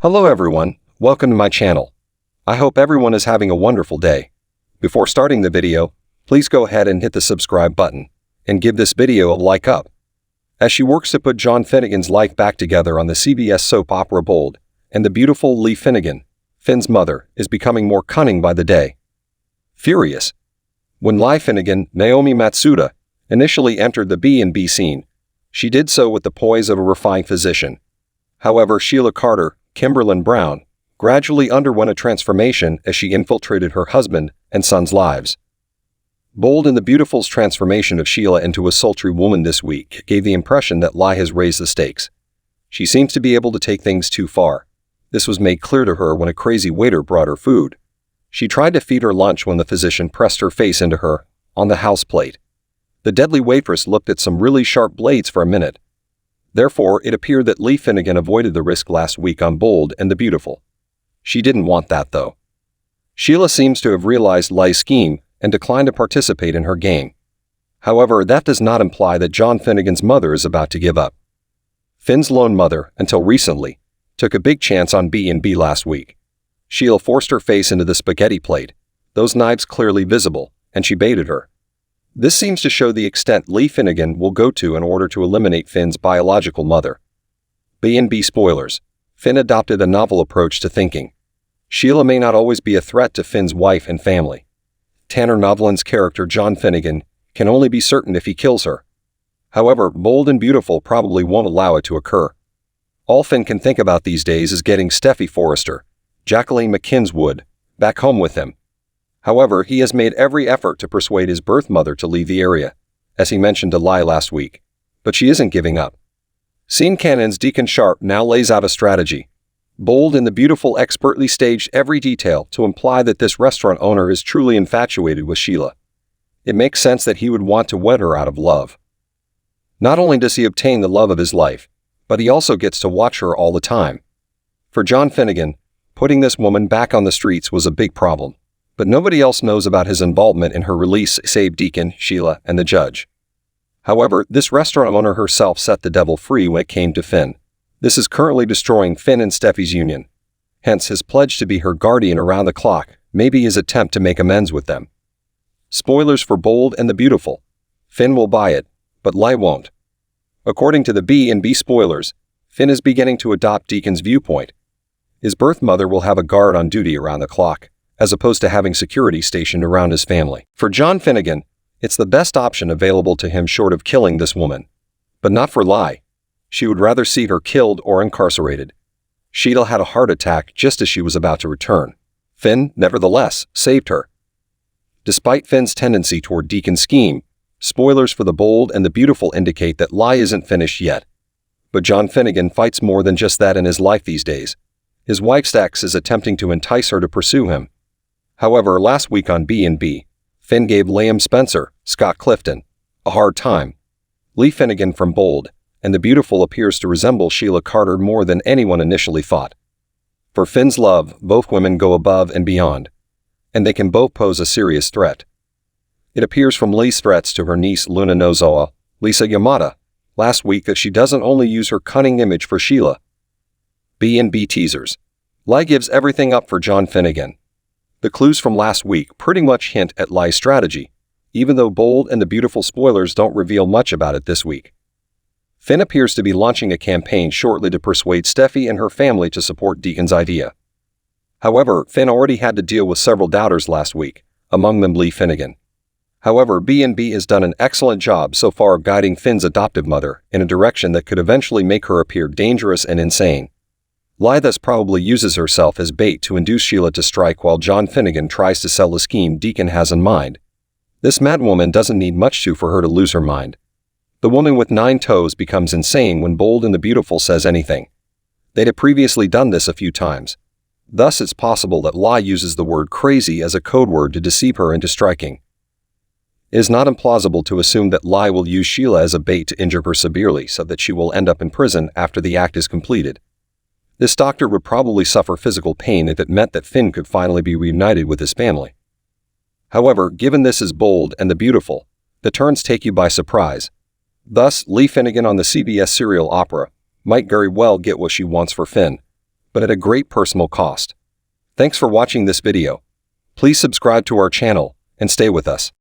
Hello everyone, welcome to my channel. I hope everyone is having a wonderful day. Before starting the video, please go ahead and hit the subscribe button, and give this video a like up. As she works to put John Finnegan's life back together on the CBS soap opera Bold, and the beautiful Lee Finnegan, Finn's mother, is becoming more cunning by the day. Furious. When Lee Finnegan, Naomi Matsuda, initially entered the B&B scene, she did so with the poise of a refined physician. However, Sheila Carter, Kimberlyn Brown, gradually underwent a transformation as she infiltrated her husband and son's lives. Bold and the Beautiful's transformation of Sheila into a sultry woman this week gave the impression that Lee has raised the stakes. She seems to be able to take things too far. This was made clear to her when a crazy waiter brought her food. She tried to feed her lunch when the physician pressed her face into her, on the house plate. The deadly waitress looked at some really sharp blades for a minute. Therefore, it appeared that Lee Finnegan avoided the risk last week on Bold and the Beautiful. She didn't want that though. Sheila seems to have realized Lee's scheme and declined to participate in her game. However, that does not imply that John Finnegan's mother is about to give up. Finn's lone mother, until recently, took a big chance on B&B last week. Sheila forced her face into the spaghetti plate, those knives clearly visible, and she baited her. This seems to show the extent Lee Finnegan will go to in order to eliminate Finn's biological mother. B&B spoilers. Finn adopted a novel approach to thinking. Sheila may not always be a threat to Finn's wife and family. Tanner Novlan's character John Finnegan can only be certain if he kills her. However, Bold and Beautiful probably won't allow it to occur. All Finn can think about these days is getting Steffi Forrester, Jacqueline McKinn's Wood, back home with him. However, he has made every effort to persuade his birth mother to leave the area, as he mentioned to Lee last week, but she isn't giving up. Scene Canon's Deacon Sharp now lays out a strategy. Bold and the Beautiful expertly staged every detail to imply that this restaurant owner is truly infatuated with Sheila. It makes sense that he would want to wed her out of love. Not only does he obtain the love of his life, but he also gets to watch her all the time. For John Finnegan, putting this woman back on the streets was a big problem. But nobody else knows about his involvement in her release save Deacon, Sheila, and the judge. However, this restaurant owner herself set the devil free when it came to Finn. This is currently destroying Finn and Steffi's union. Hence his pledge to be her guardian around the clock, maybe his attempt to make amends with them. Spoilers for Bold and the Beautiful. Finn will buy it, but Lee won't. According to the B&B spoilers, Finn is beginning to adopt Deacon's viewpoint. His birth mother will have a guard on duty around the clock, as opposed to having security stationed around his family. For John Finnegan, it's the best option available to him short of killing this woman. But not for Lee. She would rather see her killed or incarcerated. Sheila had a heart attack just as she was about to return. Finn, nevertheless, saved her. Despite Finn's tendency toward Deacon's scheme, spoilers for the Bold and the Beautiful indicate that Lee isn't finished yet. But John Finnegan fights more than just that in his life these days. His wife's ex is attempting to entice her to pursue him. However, last week on B&B, Finn gave Liam Spencer, Scott Clifton, a hard time. Lee Finnegan from Bold and the Beautiful appears to resemble Sheila Carter more than anyone initially thought. For Finn's love, both women go above and beyond, and they can both pose a serious threat. It appears from Lee's threats to her niece Luna Nozoa, Lisa Yamada, last week that she doesn't only use her cunning image for Sheila. B&B teasers. Lee gives everything up for John Finnegan. The clues from last week pretty much hint at Lee's strategy, even though Bold and the Beautiful spoilers don't reveal much about it this week. Finn appears to be launching a campaign shortly to persuade Steffi and her family to support Deacon's idea. However, Finn already had to deal with several doubters last week, among them Lee Finnegan. However, B&B has done an excellent job so far of guiding Finn's adoptive mother in a direction that could eventually make her appear dangerous and insane. Lee thus probably uses herself as bait to induce Sheila to strike while John Finnegan tries to sell the scheme Deacon has in mind. This mad woman doesn't need much for her to lose her mind. The woman with 9 toes becomes insane when Bold and the Beautiful says anything. They'd have previously done this a few times. Thus it's possible that Lee uses the word crazy as a code word to deceive her into striking. It is not implausible to assume that Lee will use Sheila as a bait to injure her severely so that she will end up in prison after the act is completed. This doctor would probably suffer physical pain if it meant that Finn could finally be reunited with his family. However, given this is Bold and the Beautiful, the turns take you by surprise. Thus, Lee Finnegan on the CBS serial opera might very well get what she wants for Finn, but at a great personal cost. Thanks for watching this video. Please subscribe to our channel and stay with us.